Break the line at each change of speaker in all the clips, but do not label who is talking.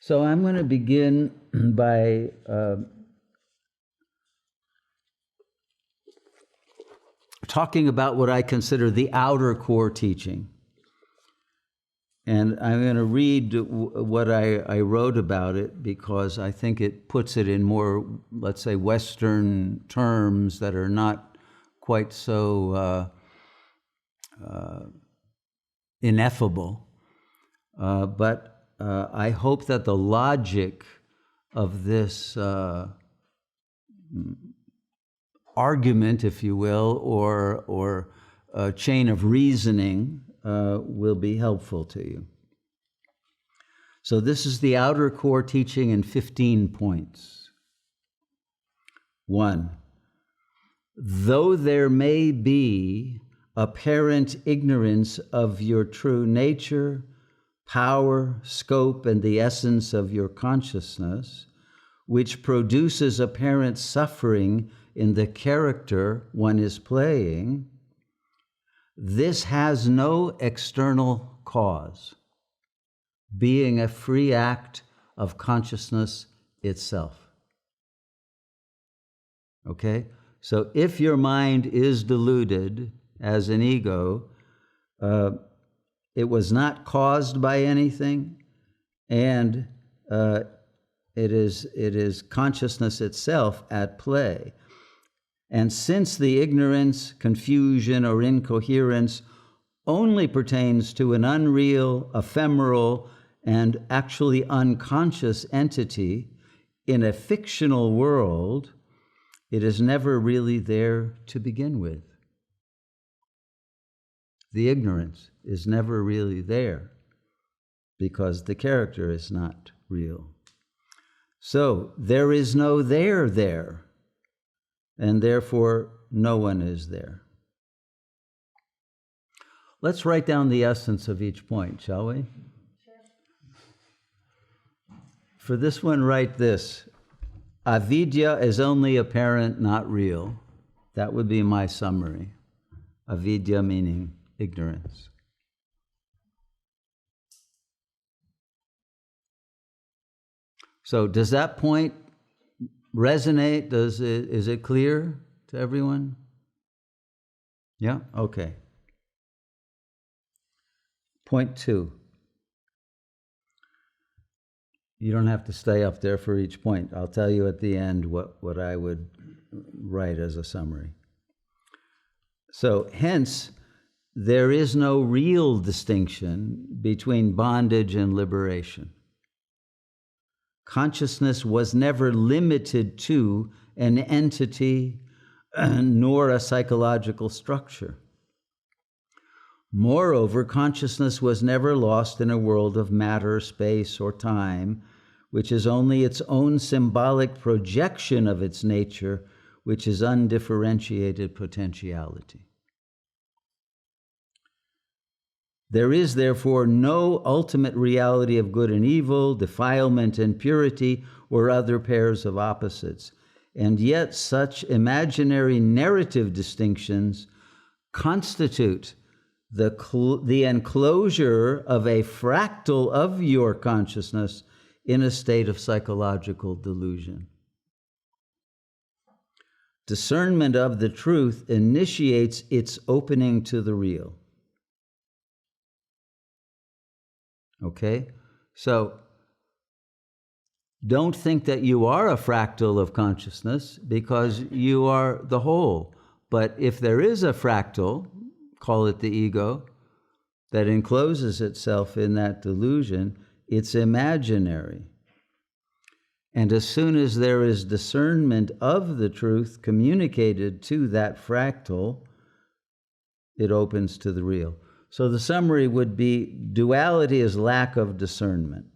So I'm going to begin by talking about what I consider the outer core teaching. And I'm going to read what I wrote about it because I think it puts it in more, let's say, Western terms that are not quite so ineffable. But I hope that the logic of this argument, if you will, or chain of reasoning will be helpful to you. So this is the outer core teaching in 15 points. 1. Though there may be apparent ignorance of your true nature, power, scope, and the essence of your consciousness, which produces apparent suffering in the character one is playing, this has no external cause, being a free act of consciousness itself. Okay? So if your mind is deluded as an ego, it was not caused by anything, and it is consciousness itself at play. And since the ignorance, confusion, or incoherence only pertains to an unreal, ephemeral, and actually unconscious entity in a fictional world, it is never really there to begin with. The ignorance is never really there because the character is not real. So there is no there, and therefore no one is there. Let's write down the essence of each point, shall we? Sure. For this one, write this. Avidya is only apparent, not real. That would be my summary. Avidya meaning ignorance. So does that point resonate? Is it clear to everyone? Yeah? Okay. Point 2. You don't have to stay up there for each point. I'll tell you at the end what I would write as a summary. So, hence, there is no real distinction between bondage and liberation. Consciousness was never limited to an entity nor a psychological structure. Moreover, consciousness was never lost in a world of matter, space, or time, which is only its own symbolic projection of its nature, which is undifferentiated potentiality. There is, therefore, no ultimate reality of good and evil, defilement and purity, or other pairs of opposites. And yet such imaginary narrative distinctions constitute the enclosure of a fractal of your consciousness in a state of psychological delusion. Discernment of the truth initiates its opening to the real. Okay? So, don't think that you are a fractal of consciousness because you are the whole. But if there is a fractal, call it the ego, that encloses itself in that delusion, it's imaginary. And as soon as there is discernment of the truth communicated to that fractal, it opens to the real. So the summary would be, duality is lack of discernment,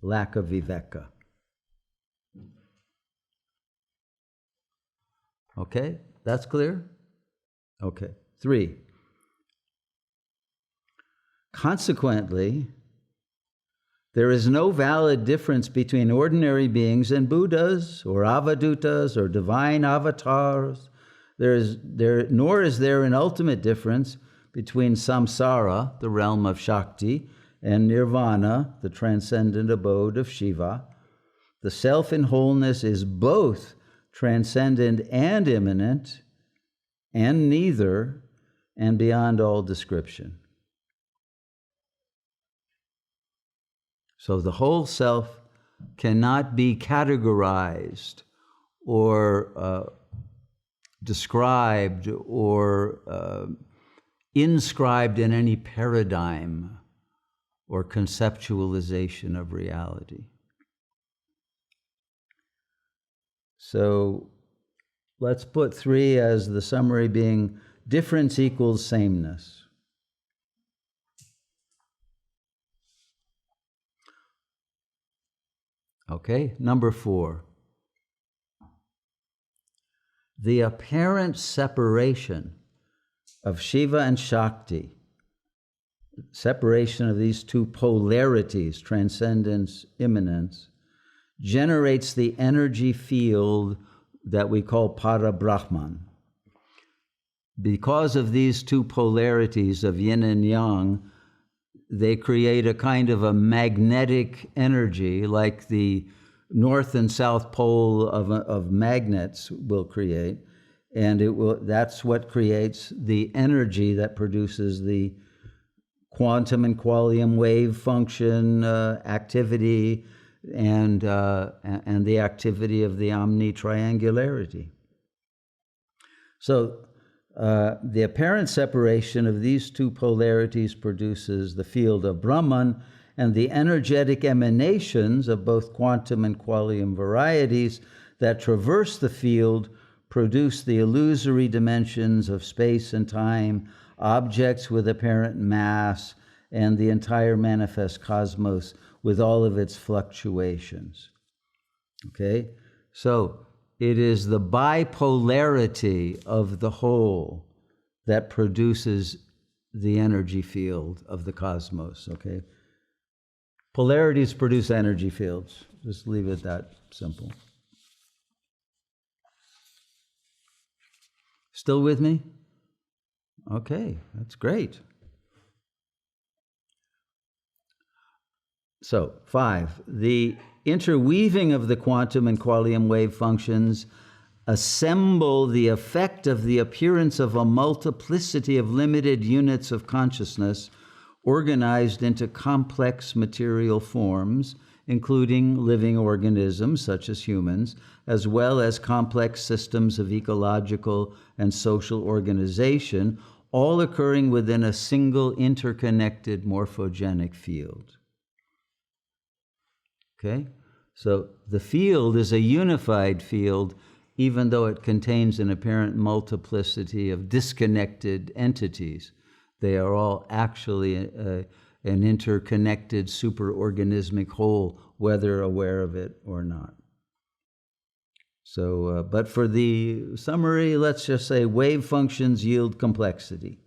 lack of viveka. Okay, that's clear? Okay. 3. Consequently, there is no valid difference between ordinary beings and Buddhas or Avadutas or divine avatars. Nor is there an ultimate difference between samsara, the realm of Shakti, and nirvana, the transcendent abode of Shiva. The self in wholeness is both transcendent and immanent, and neither, and beyond all description. So the whole self cannot be categorized or described or inscribed in any paradigm or conceptualization of reality. So let's put 3 as the summary being difference equals sameness. Okay, number 4. The apparent separation of Shiva and Shakti, separation of these two polarities, transcendence, immanence, generates the energy field that we call para-Brahman. Because of these two polarities of yin and yang, they create a kind of a magnetic energy, like the north and south pole of magnets will create, and that's what creates the energy that produces the quantum and quantum wave function activity and the activity of the omnitriangularity. So the apparent separation of these two polarities produces the field of Brahman, and the energetic emanations of both quantum and quantum varieties that traverse the field produce the illusory dimensions of space and time, objects with apparent mass, and the entire manifest cosmos with all of its fluctuations. Okay? So it is the bipolarity of the whole that produces the energy field of the cosmos. Okay? Polarities produce energy fields. Just leave it that simple. Still with me? Okay, that's great. So, 5, the interweaving of the quantum and quantum wave functions assemble the effect of the appearance of a multiplicity of limited units of consciousness organized into complex material forms, including living organisms such as humans, as well as complex systems of ecological and social organization, all occurring within a single interconnected morphogenic field. Okay? So the field is a unified field, even though it contains an apparent multiplicity of disconnected entities. They are all actually an interconnected superorganismic whole, whether aware of it or not. So, but for the summary, let's just say wave functions yield complexity.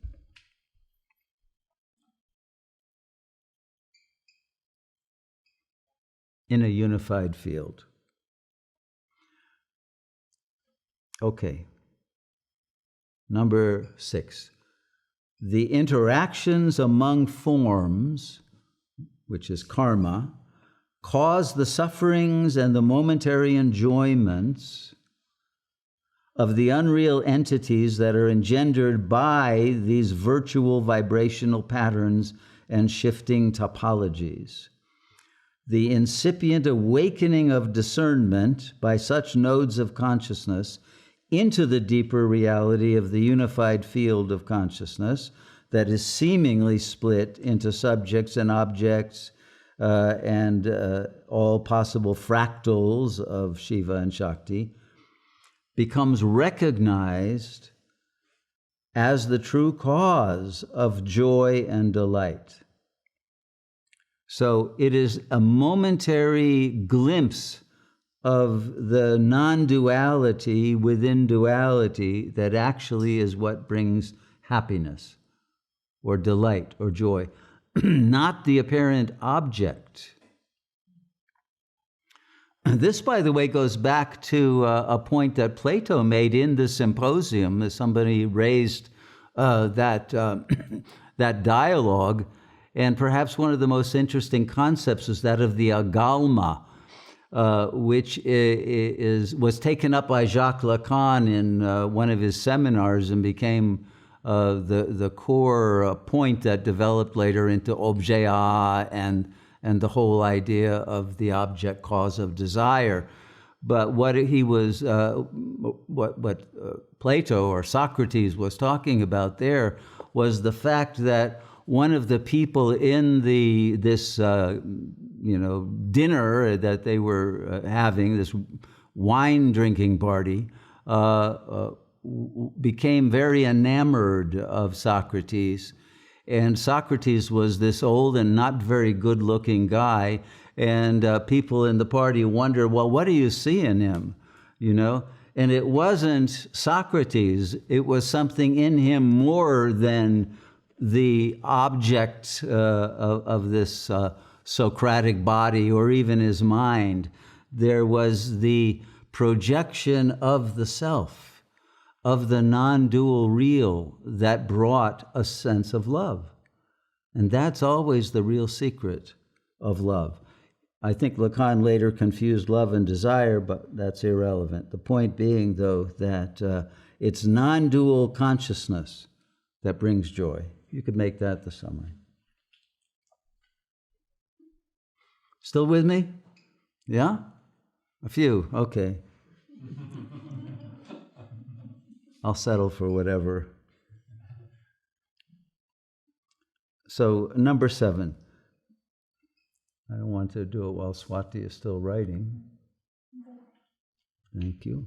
In a unified field. Okay. Number 6. The interactions among forms, which is karma, cause the sufferings and the momentary enjoyments of the unreal entities that are engendered by these virtual vibrational patterns and shifting topologies. The incipient awakening of discernment by such nodes of consciousness into the deeper reality of the unified field of consciousness that is seemingly split into subjects and objects and all possible fractals of Shiva and Shakti, becomes recognized as the true cause of joy and delight. So it is a momentary glimpse of the non-duality within duality that actually is what brings happiness or delight or joy, not the apparent object. This, by the way, goes back to a point that Plato made in the symposium. Somebody raised that dialogue, And perhaps one of the most interesting concepts is that of the agalma, which was taken up by Jacques Lacan in one of his seminars and became the core point that developed later into objet and the whole idea of the object cause of desire. But what he was, what Plato or Socrates was talking about there was the fact that one of the people in this dinner that they were having, this wine drinking party, became very enamored of Socrates. And Socrates was this old and not very good looking guy. And people in the party wonder, well, what do you see in him? And it wasn't Socrates. It was something in him more than the object of this Socratic body or even his mind. There was the projection of the self, of the non-dual real that brought a sense of love. And that's always the real secret of love. I think Lacan later confused love and desire, but that's irrelevant. The point being, though, that it's non-dual consciousness that brings joy. You could make that the summary. Still with me? Yeah? A few, okay. I'll settle for whatever. So, number 7. I don't want to do it while Swati is still writing. Thank you.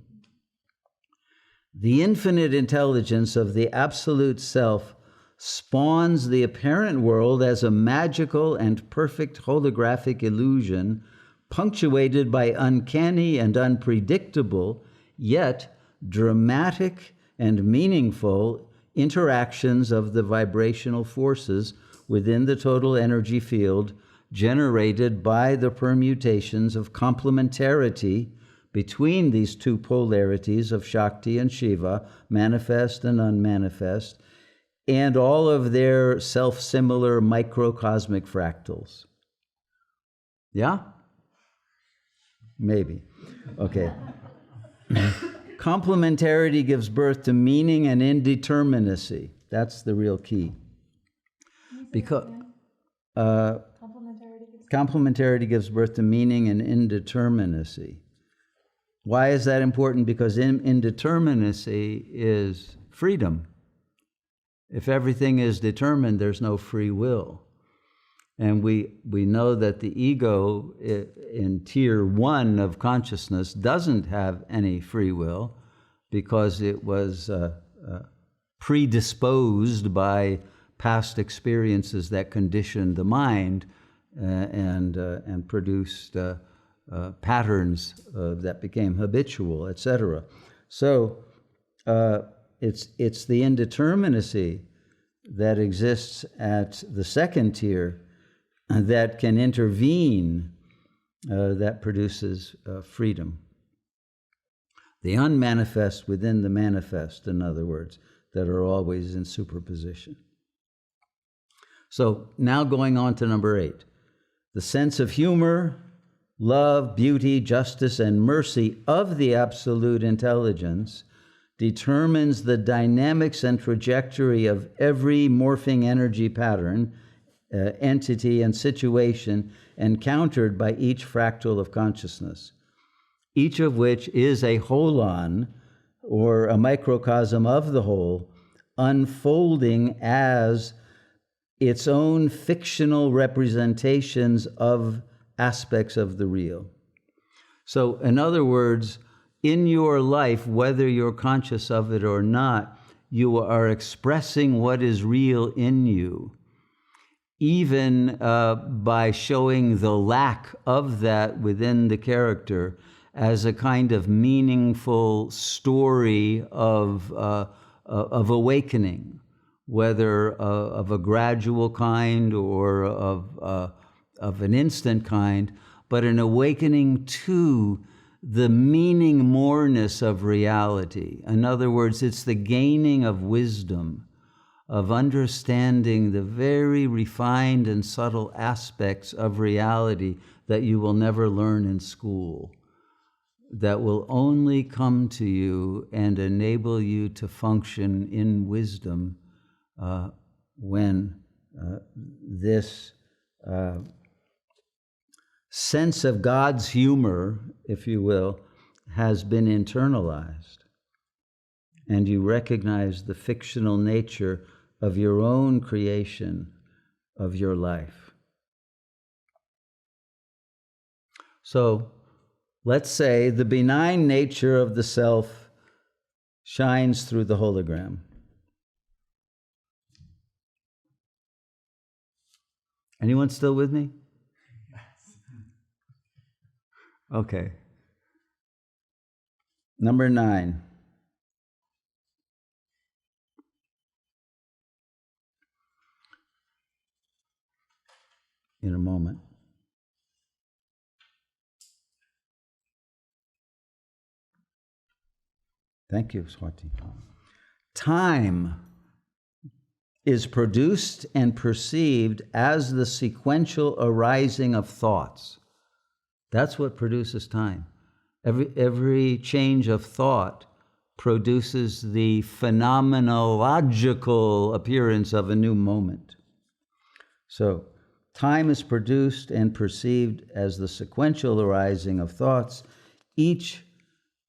The infinite intelligence of the absolute self spawns the apparent world as a magical and perfect holographic illusion, punctuated by uncanny and unpredictable, yet dramatic and meaningful interactions of the vibrational forces within the total energy field generated by the permutations of complementarity between these two polarities of Shakti and Shiva, manifest and unmanifest, and all of their self-similar microcosmic fractals. Yeah? Maybe. Okay. Complementarity gives birth to meaning and indeterminacy. That's the real key. Because complementarity gives birth to meaning and indeterminacy. Why is that important? Because indeterminacy is freedom. If everything is determined, there's no free will. And we know that the ego in tier 1 of consciousness doesn't have any free will because it was predisposed by past experiences that conditioned the mind and produced patterns that became habitual, etc. So it's the indeterminacy that exists at the second tier that can intervene, that produces freedom. The unmanifest within the manifest, in other words, that are always in superposition. So now going on to number 8. The sense of humor, love, beauty, justice, and mercy of the absolute intelligence determines the dynamics and trajectory of every morphing energy pattern, entity, and situation encountered by each fractal of consciousness, each of which is a holon, or a microcosm of the whole, unfolding as its own fictional representations of aspects of the real. So, in other words, in your life, whether you're conscious of it or not, you are expressing what is real in you, even by showing the lack of that within the character as a kind of meaningful story of awakening, whether of a gradual kind or of an instant kind, but an awakening to the meaning moreness of reality. In other words, it's the gaining of wisdom of understanding the very refined and subtle aspects of reality that you will never learn in school, that will only come to you and enable you to function in wisdom when this sense of God's humor, if you will, has been internalized, and you recognize the fictional nature of your own creation of your life. So, let's say the benign nature of the self shines through the hologram. Anyone still with me? Yes. Okay. Number 9. In a moment. Thank you, Swati. Time is produced and perceived as the sequential arising of thoughts. That's what produces time. Every change of thought produces the phenomenological appearance of a new moment. So, time is produced and perceived as the sequential arising of thoughts, each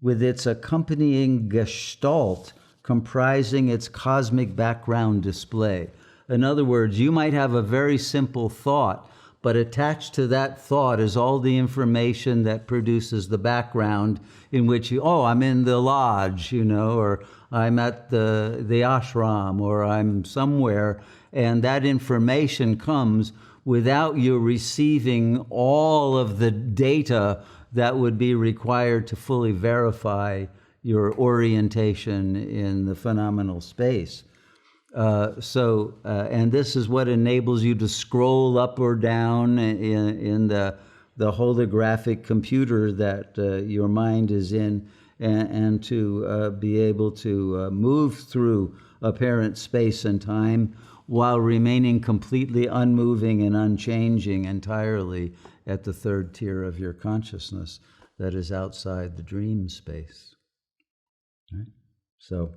with its accompanying gestalt comprising its cosmic background display. In other words, you might have a very simple thought, but attached to that thought is all the information that produces the background in which you, I'm in the lodge, or I'm at the ashram, or I'm somewhere, and that information comes without you receiving all of the data that would be required to fully verify your orientation in the phenomenal space. And this is what enables you to scroll up or down in the holographic computer that your mind is in, and to be able to move through apparent space and time while remaining completely unmoving and unchanging entirely at the third tier of your consciousness that is outside the dream space. Right? So,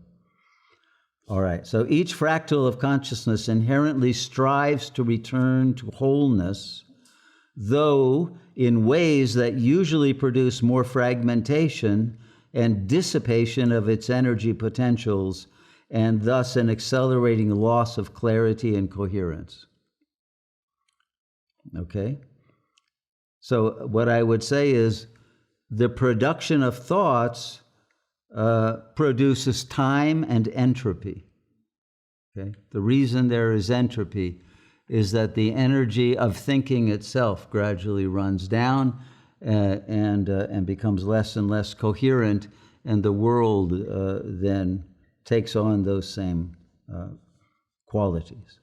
all right. So each fractal of consciousness inherently strives to return to wholeness, though in ways that usually produce more fragmentation and dissipation of its energy potentials, and thus an accelerating loss of clarity and coherence. Okay? So what I would say is the production of thoughts produces time and entropy. Okay? The reason there is entropy is that the energy of thinking itself gradually runs down and becomes less and less coherent, and the world then takes on those same qualities.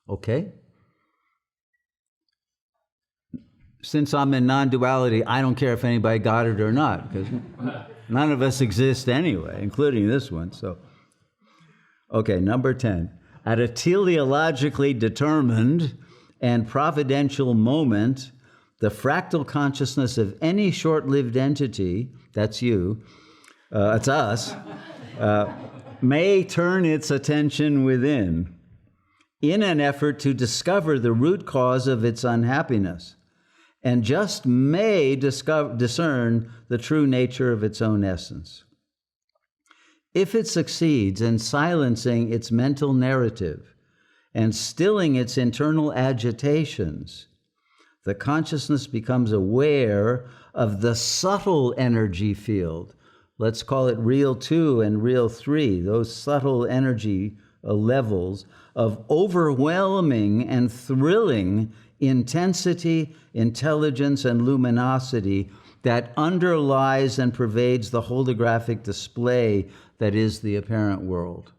Okay? Since I'm in non-duality, I don't care if anybody got it or not, because none of us exist anyway, including this one. So, okay, number 10. At a teleologically determined and providential moment, the fractal consciousness of any short-lived entity, that's you, it's us, may turn its attention within in an effort to discover the root cause of its unhappiness, and just may discern the true nature of its own essence. If it succeeds in silencing its mental narrative and stilling its internal agitations, the consciousness becomes aware of the subtle energy field. Let's call it real 2 and real 3, those subtle energy levels of overwhelming and thrilling intensity, intelligence, and luminosity that underlies and pervades the holographic display that is the apparent world,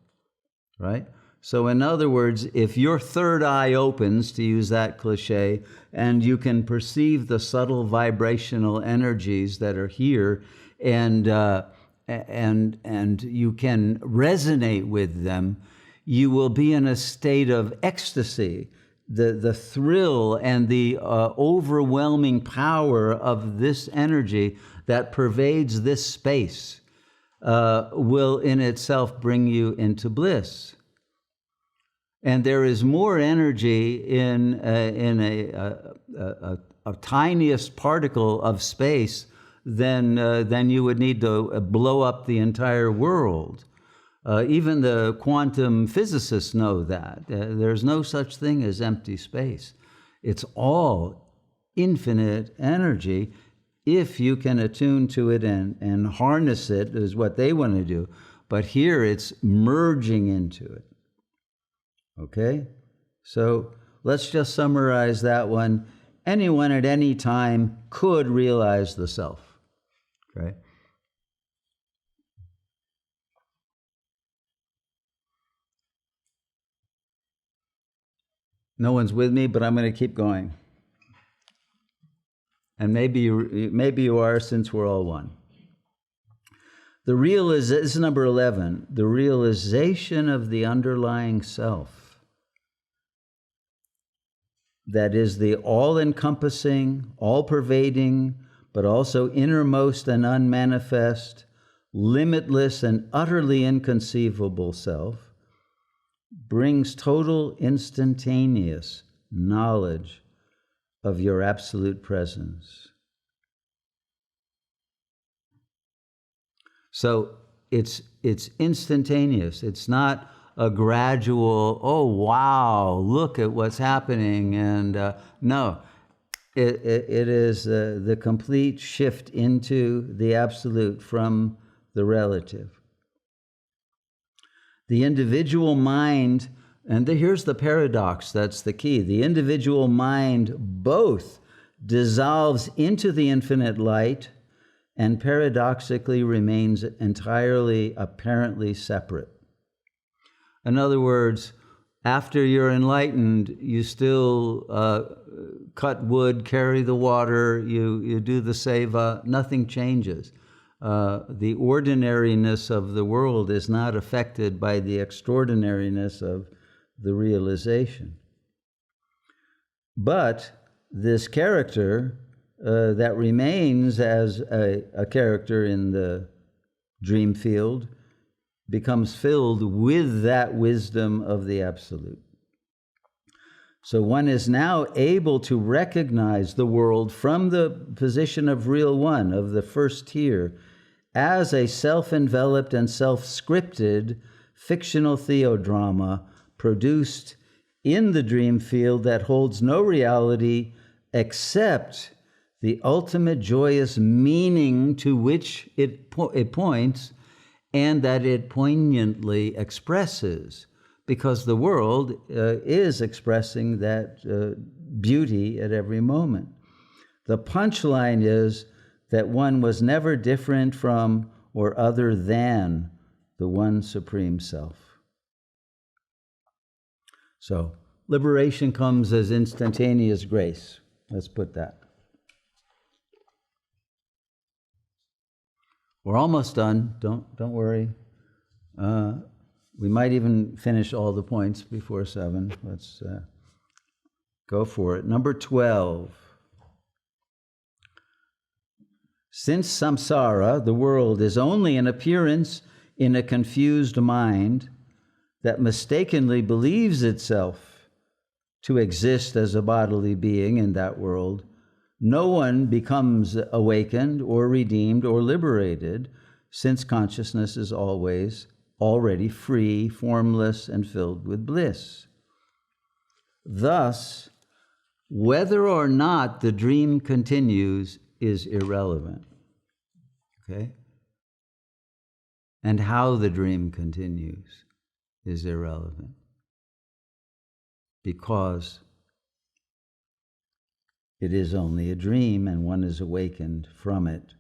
right? So in other words, if your third eye opens, to use that cliche, and you can perceive the subtle vibrational energies that are here, and you can resonate with them, you will be in a state of ecstasy. The thrill and the overwhelming power of this energy that pervades this space will in itself bring you into bliss. And there is more energy in a tiniest particle of space than you would need to blow up the entire world. Even the quantum physicists know that. There's no such thing as empty space. It's all infinite energy if you can attune to it and harness it, is what they want to do. But here it's merging into it. Okay? So let's just summarize that one. Anyone at any time could realize the self. Okay? No one's with me, but I'm going to keep going. And maybe you are, since we're all one. This is number 11, the realization of the underlying self. That is the all-encompassing, all-pervading, but also innermost and unmanifest, limitless and utterly inconceivable self, brings total instantaneous knowledge of your absolute presence. So it's instantaneous. It's not a gradual, oh wow, look at what's happening, and no. It is the complete shift into the absolute from the relative. The individual mind, and here's the paradox, that's the key. The individual mind both dissolves into the infinite light and paradoxically remains entirely, apparently separate. In other words, after you're enlightened, you still cut wood, carry the water, you do the seva, nothing changes. The ordinariness of the world is not affected by the extraordinariness of the realization. But this character that remains as a character in the dream field becomes filled with that wisdom of the absolute. So one is now able to recognize the world from the position of real one, of the first tier, as a self-enveloped and self-scripted fictional theodrama produced in the dream field that holds no reality except the ultimate joyous meaning to which it points and that it poignantly expresses, because the world is expressing that beauty at every moment. The punchline is that one was never different from or other than the one supreme self. So, liberation comes as instantaneous grace. Let's put that. We're almost done. Don't worry. We might even finish all the points before 7. Let's go for it. Number 12. Since samsara, the world, is only an appearance in a confused mind that mistakenly believes itself to exist as a bodily being in that world, no one becomes awakened or redeemed or liberated, since consciousness is always already free, formless, and filled with bliss. Thus, whether or not the dream continues is irrelevant. Okay? And how the dream continues is irrelevant, because it is only a dream and one is awakened from it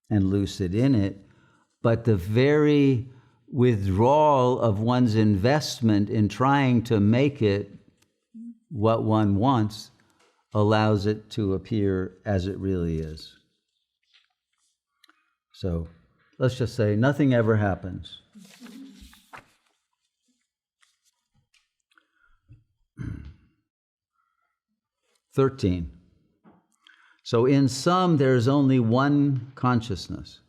and lucid in it, but the very withdrawal of one's investment in trying to make it what one wants allows it to appear as it really is. So let's just say nothing ever happens. (13) So in sum, there is only one consciousness,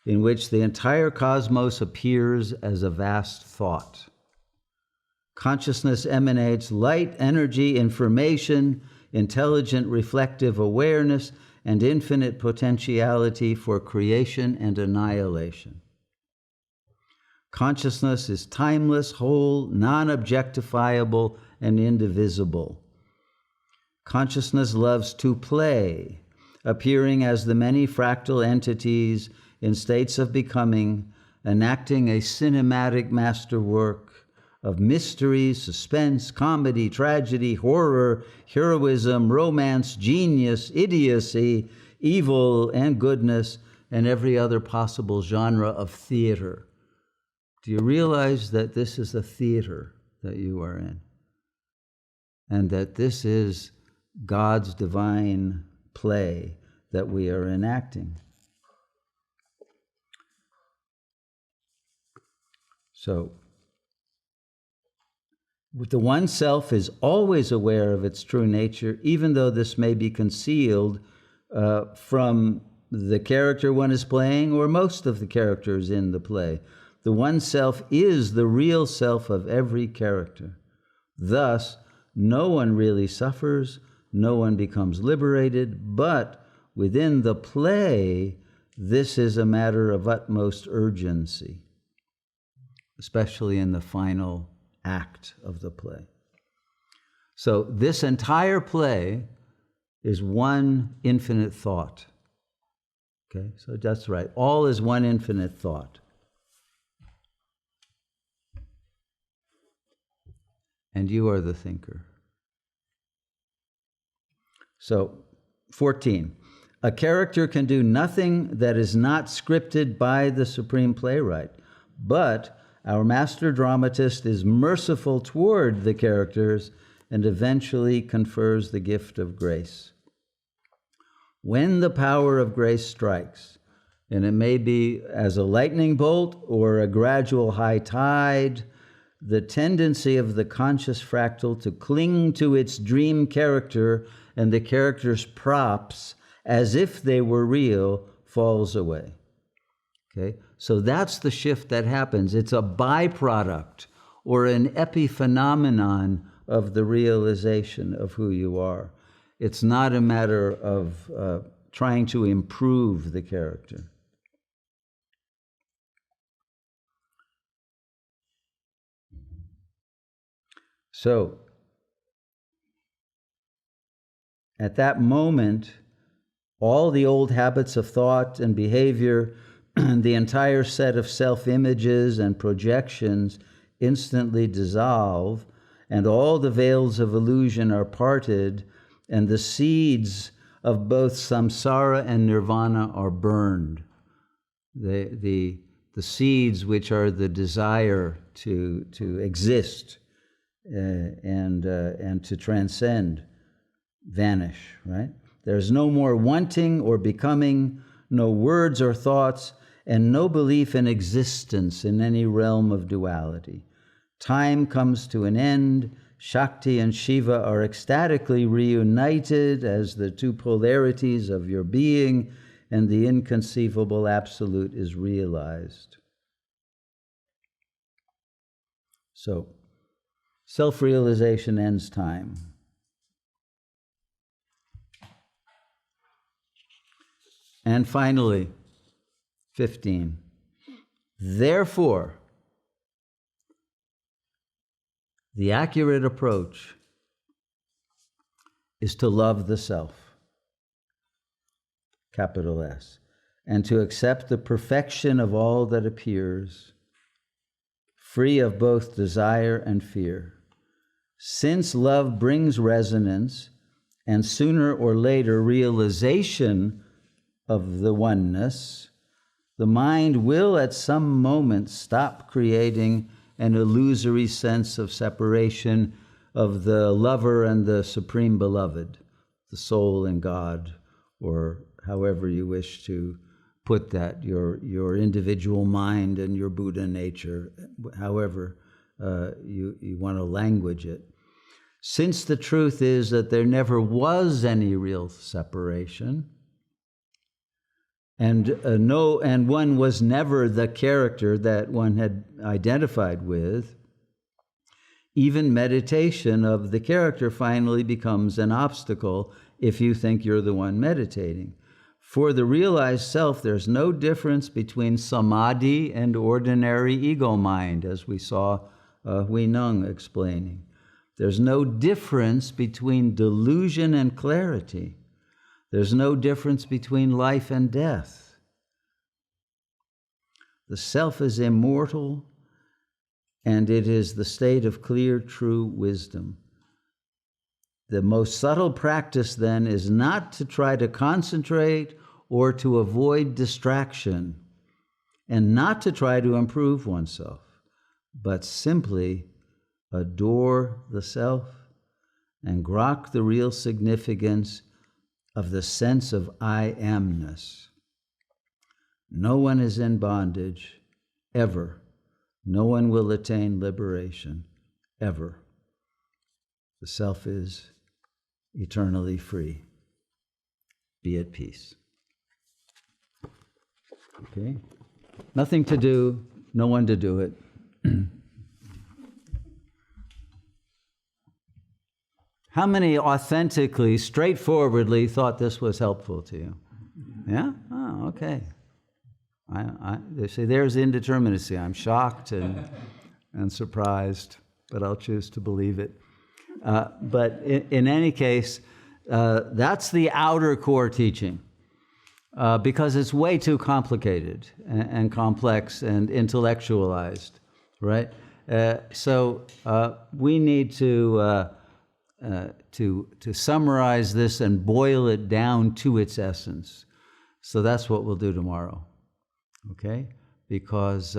in which the entire cosmos appears as a vast thought. Consciousness emanates light, energy, information, intelligent reflective awareness, and infinite potentiality for creation and annihilation. Consciousness is timeless, whole, non-objectifiable, and indivisible. Consciousness loves to play, appearing as the many fractal entities in states of becoming, enacting a cinematic masterwork of mystery, suspense, comedy, tragedy, horror, heroism, romance, genius, idiocy, evil, and goodness, and every other possible genre of theater. Do you realize that this is a theater that you are in? And that this is God's divine play that we are enacting. So, the one self is always aware of its true nature, even though this may be concealed from the character one is playing or most of the characters in the play. The one self is the real self of every character. Thus, no one really suffers, no one becomes liberated, but within the play, this is a matter of utmost urgency, especially in the final act of the play. So this entire play is one infinite thought. Okay, so that's right. All is one infinite thought. And you are the thinker. So, 14. A character can do nothing that is not scripted by the supreme playwright, but our master dramatist is merciful toward the characters and eventually confers the gift of grace. When the power of grace strikes, and it may be as a lightning bolt or a gradual high tide, the tendency of the conscious fractal to cling to its dream character and the character's props as if they were real falls away. Okay? So that's the shift that happens. It's a byproduct or an epiphenomenon of the realization of who you are. It's not a matter of trying to improve the character. So, at that moment, all the old habits of thought and behavior, the entire set of self-images and projections instantly dissolve, and all the veils of illusion are parted, and the seeds of both samsara and nirvana are burned. The seeds which are the desire to exist and to transcend vanish, right? There's no more wanting or becoming, no words or thoughts, and no belief in existence in any realm of duality. Time comes to an end. Shakti and Shiva are ecstatically reunited as the two polarities of your being, and the inconceivable absolute is realized. So, self-realization ends time. And finally, 15. Therefore, the accurate approach is to love the self, capital S, and to accept the perfection of all that appears, free of both desire and fear. Since love brings resonance, and sooner or later realization of the oneness, the mind will at some moment stop creating an illusory sense of separation of the lover and the supreme beloved, the soul and God, or however you wish to put that, your individual mind and your Buddha nature, however you want to language it. Since the truth is that there never was any real separation, and one was never the character that one had identified with, even meditation of the character finally becomes an obstacle if you think you're the one meditating. For the realized self, there's no difference between samadhi and ordinary ego mind, as we saw Hui Nung explaining. There's no difference between delusion and clarity. There's no difference between life and death. The self is immortal, and it is the state of clear, true wisdom. The most subtle practice, then, is not to try to concentrate or to avoid distraction, and not to try to improve oneself, but simply adore the self and grok the real significance of the sense of I amness. No one is in bondage, ever. No one will attain liberation, ever. The self is eternally free. Be at peace. Okay? Nothing to do, no one to do it. How many authentically, straightforwardly thought this was helpful to you? Yeah? Oh, okay. They say there's indeterminacy. I'm shocked and surprised, but I'll choose to believe it. But in any case, that's the outer core teaching, because it's way too complicated and complex and intellectualized, right? So we need to summarize this and boil it down to its essence. So that's what we'll do tomorrow, okay? Because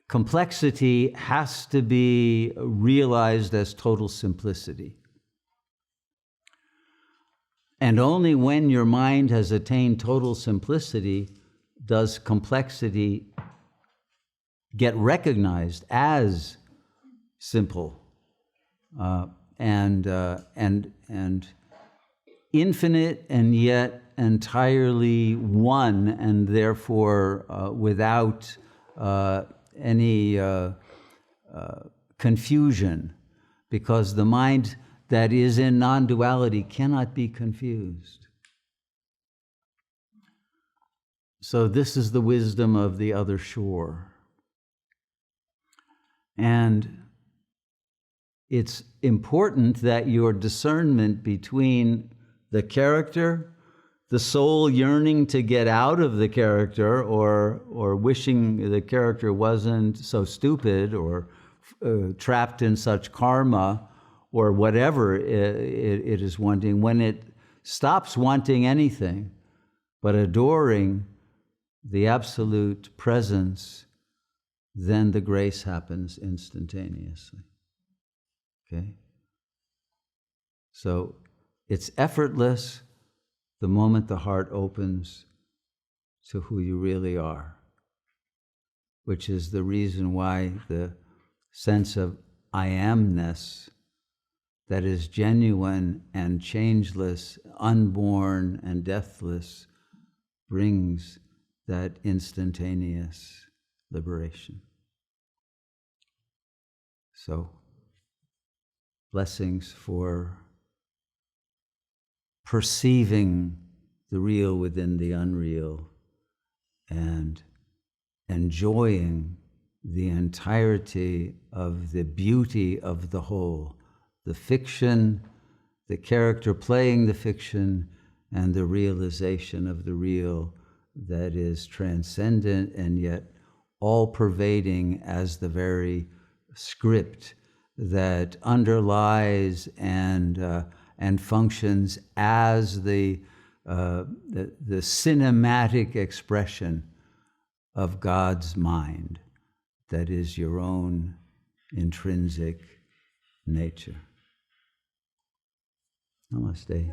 complexity has to be realized as total simplicity. And only when your mind has attained total simplicity does complexity get recognized as simple and infinite, and yet entirely one, and therefore without any confusion, because the mind that is in non-duality cannot be confused. So this is the wisdom of the other shore. And it's important that your discernment between the character, the soul yearning to get out of the character, or wishing the character wasn't so stupid, or trapped in such karma, or whatever it is wanting, when it stops wanting anything but adoring the absolute presence, then the grace happens instantaneously. Okay? So it's effortless the moment the heart opens to who you really are, which is the reason why the sense of I amness that is genuine and changeless, unborn and deathless, brings that instantaneous liberation. So, blessings for perceiving the real within the unreal and enjoying the entirety of the beauty of the whole, the fiction, the character playing the fiction, and the realization of the real that is transcendent and yet all-pervading as the very script that underlies and functions as the cinematic expression of God's mind that is your own intrinsic nature. Namaste.